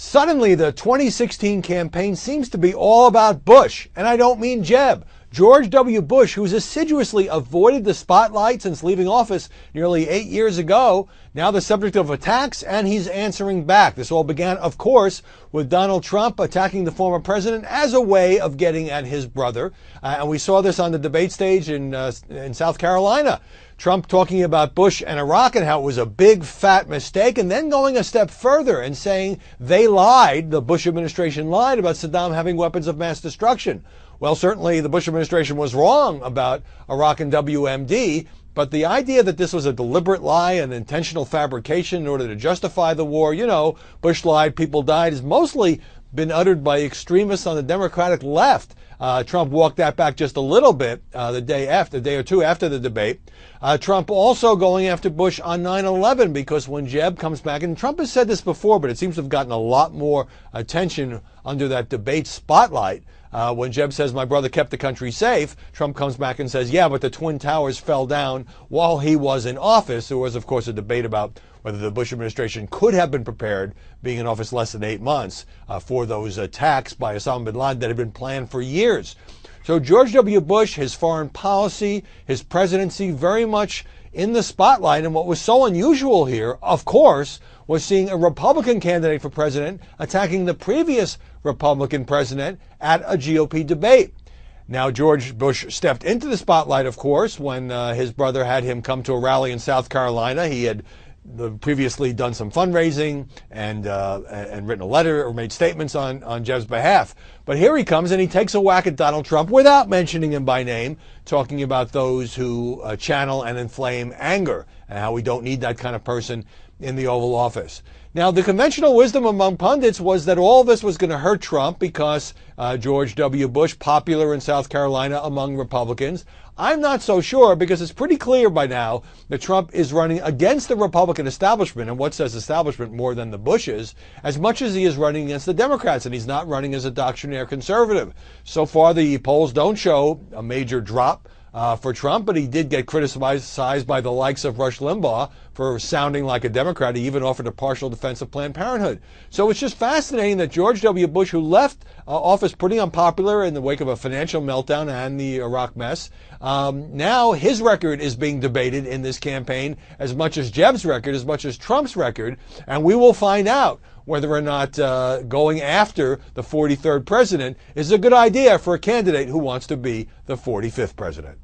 Suddenly, the 2016 campaign seems to be all about Bush, and I don't mean Jeb. George W. Bush, who's assiduously avoided the spotlight since leaving office nearly 8 years ago, now the subject of attacks, and he's answering back. This all began, of course, with Donald Trump attacking the former president as a way of getting at his brother. And we saw this on the debate stage in South Carolina. Trump talking about Bush and Iraq and how it was a big, fat mistake, and then going a step further and saying they lied, the Bush administration lied about Saddam having weapons of mass destruction. Well, certainly the Bush administration was wrong about Iraq and WMD, but the idea that this was a deliberate lie, an intentional fabrication in order to justify the war, Bush lied, people died, has mostly been uttered by extremists on the Democratic left. Trump walked that back just a little bit the day or two after the debate. Trump also going after Bush on 9/11 because when Jeb comes back, and Trump has said this before, but it seems to have gotten a lot more attention under that debate spotlight. When Jeb says, my brother kept the country safe, Trump comes back and says, yeah, but the Twin Towers fell down while he was in office. There was, of course, a debate about whether the Bush administration could have been prepared, being in office less than 8 months, for those attacks by Osama bin Laden that had been planned for years. So George W. Bush, his foreign policy, his presidency, very much in the spotlight. And what was so unusual here, of course, was seeing a Republican candidate for president attacking the previous Republican president at a GOP debate. Now, George Bush stepped into the spotlight, of course, when his brother had him come to a rally in South Carolina. He had previously done some fundraising and written a letter or made statements on Jeb's behalf. But here he comes and he takes a whack at Donald Trump without mentioning him by name, talking about those who channel and inflame anger and how we don't need that kind of person in the Oval Office. Now, the conventional wisdom among pundits was that all this was going to hurt Trump because George W. Bush, popular in South Carolina among Republicans. I'm not so sure because it's pretty clear by now that Trump is running against the Republican establishment, and what says establishment more than the Bushes, as much as he is running against the Democrats, and he's not running as a doctrinaire conservative. So far, the polls don't show a major drop for Trump, but he did get criticized by the likes of Rush Limbaugh for sounding like a Democrat. He even offered a partial defense of Planned Parenthood. So it's just fascinating that George W. Bush, who left office pretty unpopular in the wake of a financial meltdown and the Iraq mess, now his record is being debated in this campaign as much as Jeb's record, as much as Trump's record, and we will find out whether or not going after the 43rd president is a good idea for a candidate who wants to be the 45th president.